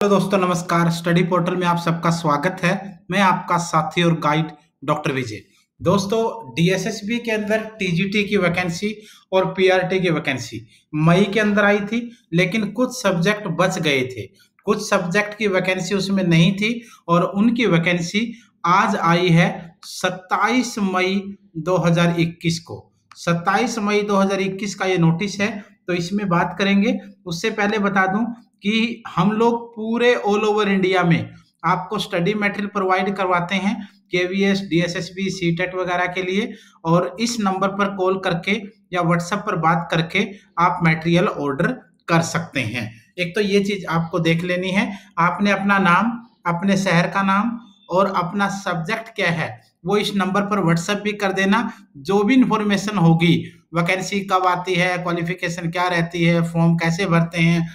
Hello दोस्तों, नमस्कार। Study portal में आप सबका स्वागत है। मैं आपका साथी और गाइड डॉक्टर विजय। दोस्तों, डीएसएसबी के अंदर टीजीटी की वैकेंसी और पीआरटी की वैकेंसी मई के अंदर आई थी, लेकिन कुछ सब्जेक्ट बच गए थे। कुछ सब्जेक्ट की वैकेंसी उसमें नहीं थी और उनकी वैकेंसी आज आई है 27 मई 2021 को। 27 मई 2021 का ये नोटिस है, तो इसमें बात करेंगे। उससे पहले बता दूं कि हम लोग पूरे ऑल ओवर इंडिया में आपको स्टडी मटेरियल प्रोवाइड करवाते हैं, केवीएस, डीएसएसबी, सीटेट वगैरह के लिए। और इस नंबर पर कॉल करके या व्हाट्सएप पर बात करके आप मटेरियल ऑर्डर कर सकते हैं। एक तो ये चीज आपको देख लेनी है। आपने अपना नाम, अपने शहर का नाम और अपना सब्जेक्ट क्या है वो इस नंबर पर व्हाट्सएप भी कर देना। जो भी इंफॉर्मेशन होगी, वैकेंसी कब आती है, क्वालिफिकेशन क्या रहती है, फॉर्म कैसे भरते हैं,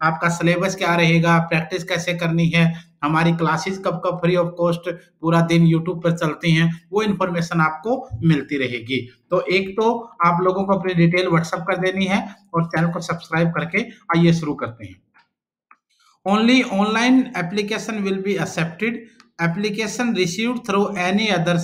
आपका सिलेबस क्या रहेगा, प्रैक्टिस कैसे करनी है, हमारी क्लासेस कब कब फ्री ऑफ कॉस्ट पूरा दिन यूट्यूब पर चलती हैं, वो इन्फॉर्मेशन आपको मिलती रहेगी। तो एक तो आप लोगों को अपनी डिटेल व्हाट्सएप कर देनी है और चैनल को सब्सक्राइब करके आइए शुरू करते हैं। Only online application will be accepted. Application received through any other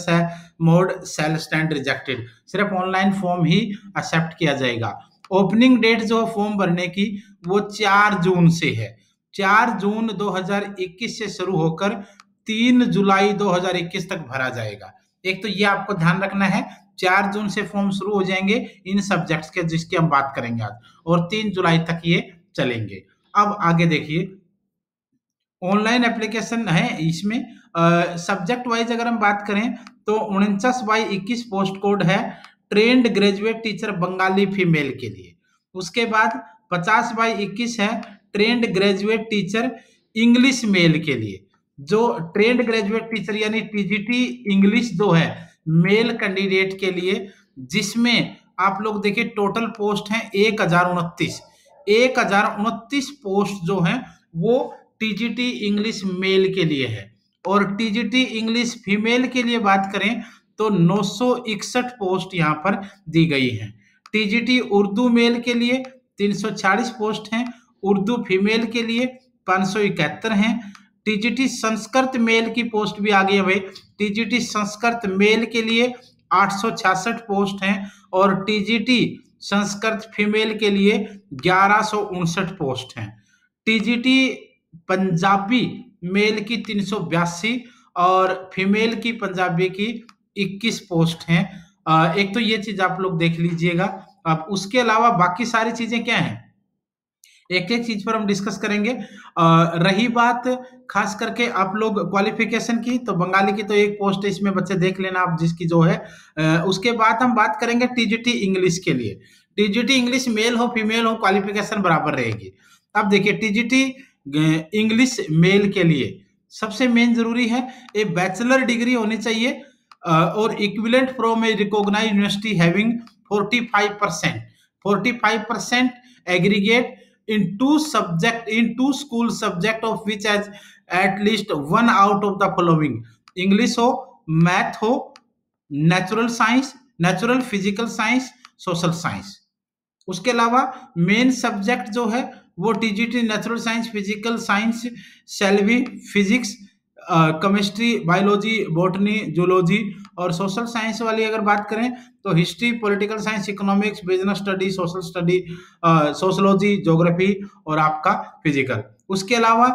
mode shall stand rejected. सिर्फ ऑनलाइन फॉर्म ही एक्सेप्ट किया जाएगा। ओपनिंग डेट जो फॉर्म भरने की वो 4 जून से है। 4 जून 2021 से शुरू होकर 3 जुलाई 2021 तक भरा जाएगा। एक तो ये आपको ध्यान रखना है, 4 जून से फॉर्म शुरू हो जाएंगे इन सब्जेक्ट्स के जिसकी हम बात करेंगे आज, और 3 जुलाई तक ये चलेंगे। अब आगे देखिए, ऑनलाइन एप्लीकेशन है। इसमें सब्जेक्ट वाइज अगर हम बात करें तो 49/21 पोस्ट कोड है trained graduate teacher Bengali female के लिए। उसके बाद 50/21 है trained graduate teacher English male के लिए। जो ट्रेंड ग्रेजुएट टीचर यानी टीजीटी इंग्लिश जो है मेल कैंडिडेट के लिए, जिसमें आप लोग देखिए टोटल पोस्ट है 1029 पोस्ट जो है वो टीजीटी इंग्लिश मेल के लिए है। और टीजीटी इंग्लिश फीमेल के लिए बात करें तो 961 पोस्ट यहाँ पर दी गई है। टीजीटी उर्दू मेल के लिए 340 पोस्ट हैं, उर्दू फीमेल के लिए 571 हैं। टीजीटी संस्कृत मेल की पोस्ट भी आ गई है भाई। टीजीटी संस्कृत मेल के लिए 866 पोस्ट हैं और टीजीटी संस्कृत फीमेल के लिए 1159 पोस्ट हैं। टीजीटी पंजाबी मेल की 382 और फीमेल की पंजाबी की 21 पोस्ट हैं। एक तो ये चीज आप लोग देख लीजिएगा। अब उसके अलावा बाकी सारी चीजें क्या हैं, एक एक चीज पर हम डिस्कस करेंगे। रही बात खास करके आप लोग क्वालिफिकेशन की, तो बंगाली की तो एक पोस्ट है, इसमें बच्चे देख लेना आप जिसकी जो है। उसके बाद हम बात करेंगे टीजीटी इंग्लिश के लिए। टीजीटी इंग्लिश मेल हो फीमेल हो क्वालिफिकेशन बराबर रहेगी। अब देखिए टीजीटी इंग्लिश मेल के लिए सबसे मेन जरूरी है ए बैचलर डिग्री होनी चाहिए और equivalent from a recognised university having 45% aggregate in two school subject of which has at least one out of the following: English हो, मैथ हो, natural science, natural physical science, social science. उसके अलावा main subject जो है वो TGT natural science, physical science, सेल्वी physics, chemistry, biology, botany, zoology. और social science वाली अगर बात करें तो history, political science, economics, business study, social study, sociology, geography और आपका फिजिकल। उसके अलावा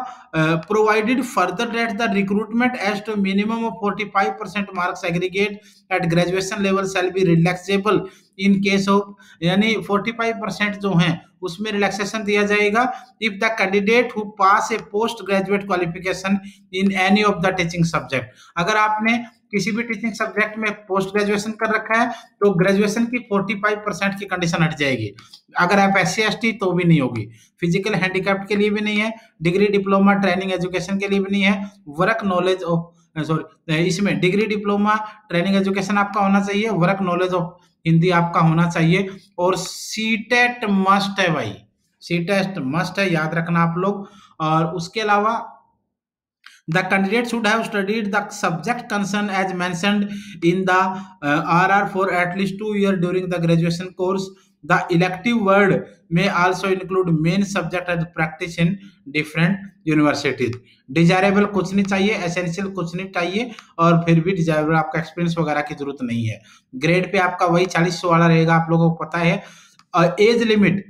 provided further that the recruitment age to minimum of 45% marks aggregate at graduation level shall be relaxable in case of, यानी 45% जो हैं उसमें relaxation दिया जाएगा if the candidate who pass A post graduate qualification in any of the teaching subject. अगर आपने किसी भी टीचिंग सब्जेक्ट में पोस्ट ग्रेजुएशन कर रखा है तो ग्रेजुएशन की 45% की कंडीशन हट जाएगी। अगर आप SC ST तो भी नहीं होगी, फिजिकल हैंडीकैप्ड के लिए भी नहीं है, डिग्री डिप्लोमा ट्रेनिंग एजुकेशन के लिए भी नहीं है, वर्क नॉलेज ऑफ इसमें डिग्री डिप्लोमा ट्रेनिंग एजुकेशन आपका होना चाहिए, वर्क नॉलेज ऑफ हिंदी आपका होना चाहिए और सीटेट मस्ट है भाई, सीटेट मस्ट है, याद रखना आप लोग। और उसके अलावा the candidate should have studied the subject concerned as mentioned in the RR for at least 2 years during the graduation course. The elective word में also include main subject as practice in different universities. Desirable कुछ नहीं चाहिए, essential कुछ नहीं चाहिए, और फिर भी डिजायरेबल आपका एक्सपीरियंस वगैरह की जरूरत नहीं है। ग्रेड पे आपका वही 40 वाला रहेगा, आप लोगों को पता है। Age limit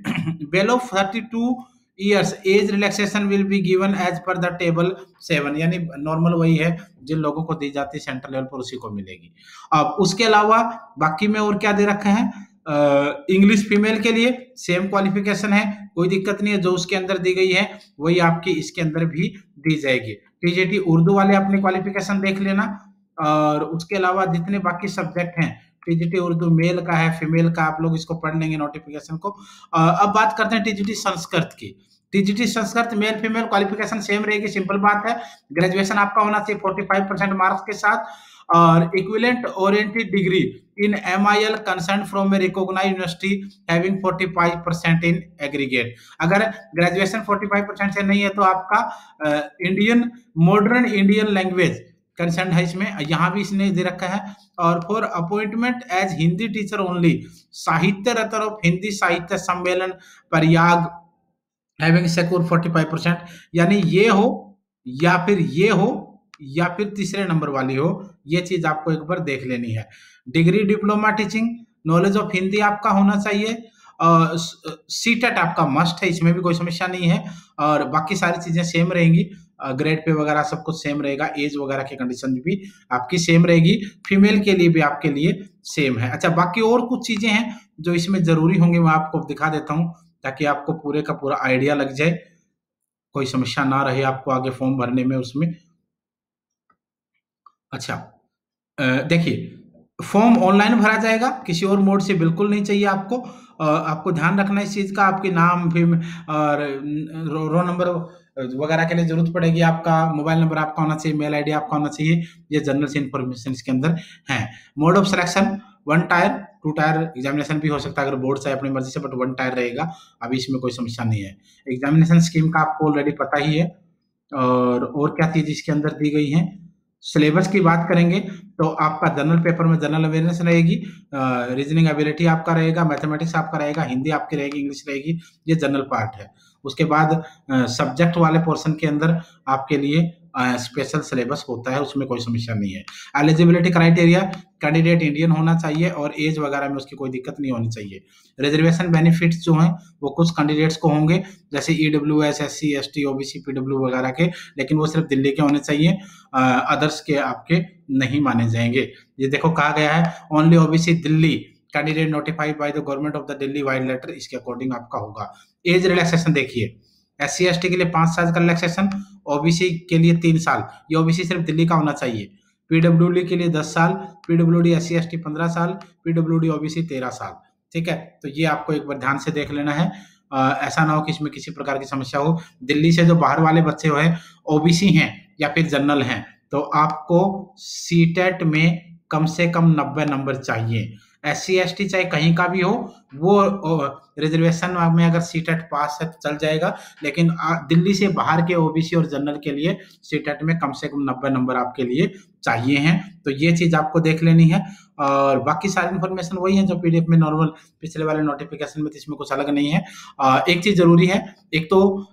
below 32 years age relaxation will be given as per the table 7, यानी नॉर्मल वही है जिन लोगों को दी जाती है सेंट्रल लेवल पर उसी को मिलेगी। अब उसके अलावा बाकी में और क्या दे रखे हैं, इंग्लिश फीमेल के लिए सेम क्वालिफिकेशन है, कोई दिक्कत नहीं है, जो उसके अंदर दी गई है वही आपकी इसके अंदर भी दी जाएगी। टीजीटी उर्दू वाले अपनी क्वालिफिकेशन देख लेना, और उसके अलावा जितने बाकी सब्जेक्ट हैं, टीजीटी उर्दू मेल का है, फीमेल का, आप लोग इसको पढ़ लेंगे नोटिफिकेशन को। अब बात करते हैं टीजीटी संस्कृत की। TGT Sanskrit male female qualification same रहेगी, सिंपल बात है। ग्रेजुएशन आपका होना चाहिए 45% मार्क्स के साथ, और equivalent oriented degree in MIL concern from a recognised university having 45% in aggregate. अगर ग्रेजुएशन 45% से नहीं है तो आपका Indian modern Indian language concern है इसमें, यहाँ भी इसने दे रखा है। और for appointment as Hindi teacher only Sahitya Ratna of Hindi साहित्य सम्मेलन प्रयाग हैविंग सिक्योर 45%, यानी ये हो या फिर ये हो या फिर तीसरे नंबर वाली हो, ये चीज आपको एक बार देख लेनी है। Degree diploma teaching knowledge of Hindi आपका होना चाहिए। सीटेट आपका मस्ट है, इसमें भी कोई समस्या नहीं है, और बाकी सारी चीजें सेम रहेंगी, ग्रेड पे वगैरह सब कुछ सेम रहेगा, एज वगैरह की कंडीशन भी आपकी सेम रहेगी, फीमेल के लिए भी आपके लिए सेम है। अच्छा, बाकी और कुछ चीजें हैं जो इसमें जरूरी होंगी, मैं आपको दिखा देता हूँ ताकि आपको पूरे का पूरा आइडिया लग जाए, कोई समस्या ना रहे आपको आगे फॉर्म भरने में उसमें। अच्छा, देखिए फॉर्म ऑनलाइन भरा जाएगा, किसी और मोड से बिल्कुल नहीं चाहिए आपको। आपको ध्यान रखना इस चीज का, आपके नाम फिर और रोल नंबर वगैरह के लिए जरूरत पड़ेगी, आपका मोबाइल नंबर आपका होना चाहिए, मेल आईडी आपका होना चाहिए, ये जनरल से इंफॉर्मेशन इसके अंदर है। Mode of selection 1 tyre 2 tyre examination भी हो सकता है अगर बोर्ड से अपनी मर्जी से, बट 1 टायर रहेगा, अभी इसमें कोई समस्या नहीं है। एग्जामिनेशन स्कीम का आपको ऑलरेडी पता ही है। और क्या चीज इसके अंदर दी गई है, सिलेबस की बात करेंगे तो आपका जनरल पेपर में जनरल अवेयरनेस रहेगी, रीजनिंग एबिलिटी आपका रहेगा, मैथमेटिक्स आपका रहेगा, हिंदी आपकी रहेगी, इंग्लिश रहेगी, ये जनरल पार्ट है। उसके बाद सब्जेक्ट वाले पोर्शन के अंदर आपके लिए स्पेशल सिलेबस होता है, उसमें कोई समस्या नहीं है। एलिजिबिलिटी क्राइटेरिया कैंडिडेट इंडियन होना चाहिए और एज वगैरह में उसकी कोई दिक्कत नहीं होनी चाहिए। रिजर्वेशन बेनिफिट्स जो हैं वो कुछ कैंडिडेट्स को होंगे, जैसे EWS SC ST OBC PW वगैरह के, लेकिन वो सिर्फ दिल्ली के होने चाहिए, अदर्स के आपके नहीं माने जाएंगे। ये देखो कहा गया है only OBC Delhi candidate notified by the government of the Delhi wide letter, इसके अकॉर्डिंग आपका होगा। एज रिलैक्सेशन देखिए, SC ST के लिए 5 साल का रिलैक्सेशन, OBC के लिए 3 साल, ये OBC सिर्फ दिल्ली का होना चाहिए। PWD के लिए 10 साल, PWD SC ST 15 साल, PWD OBC 13 साल। ठीक है, तो ये आपको एक बार ध्यान से देख लेना है, ऐसा ना हो कि इसमें किसी प्रकार की समस्या हो। दिल्ली से जो बाहर वाले बच्चे हैं OBC हैं या फिर जनरल हैं, तो आपको सीटेट में कम से कम 90 नंबर चाहिए। SC ST चाहे कहीं का भी हो, वो रिजर्वेशन में अगर सीटेट पास है तो चल जाएगा, लेकिन दिल्ली से बाहर के OBC और जनरल के लिए सीटेट में कम से कम 90 नंबर आपके लिए चाहिए हैं, तो ये चीज आपको देख लेनी है। और बाकी सारी इन्फॉर्मेशन वही है जो PDF में नॉर्मल पिछले वाले नोटिफिकेशन में, तो इसमें कुछ अलग नहीं है। एक चीज जरूरी है, एक तो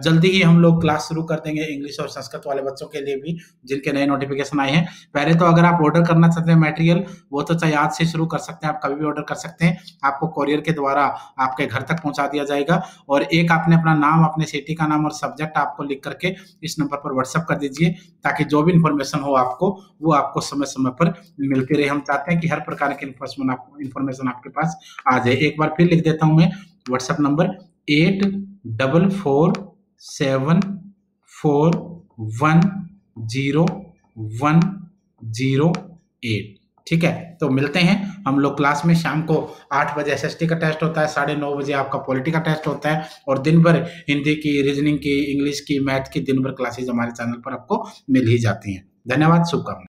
जल्दी ही हम लोग क्लास शुरू कर देंगे इंग्लिश और संस्कृत वाले बच्चों के लिए भी जिनके नए नोटिफिकेशन आए हैं। पहले तो अगर आप ऑर्डर करना चाहते हैं मटेरियल, वो तो चाहे आज से शुरू कर सकते हैं, आप कभी भी ऑर्डर कर सकते हैं, आपको कोरियर के द्वारा आपके घर तक पहुंचा दिया जाएगा। और एक आपने अपना नाम, अपने सिटी का नाम और सब्जेक्ट आपको लिख करके इस नंबर पर व्हाट्सएप कर दीजिए, ताकि जो भी इन्फॉर्मेशन हो आपको वो आपको समय समय पर मिलती रहे। हम चाहते हैं कि हर प्रकार की इन्फॉर्मेशन आपके पास आ जाए। एक बार फिर लिख देता हूं मैं व्हाट्सएप नंबर 8447410108। ठीक है, तो मिलते हैं हम लोग क्लास में। शाम को 8 बजे SST का टेस्ट होता है, 9:30 बजे आपका पॉलिटी का टेस्ट होता है, और दिन भर हिंदी की, रीजनिंग की, इंग्लिश की, मैथ की दिन भर क्लासेज हमारे चैनल पर आपको मिल ही जाती हैं। धन्यवाद, शुभकामनाएं।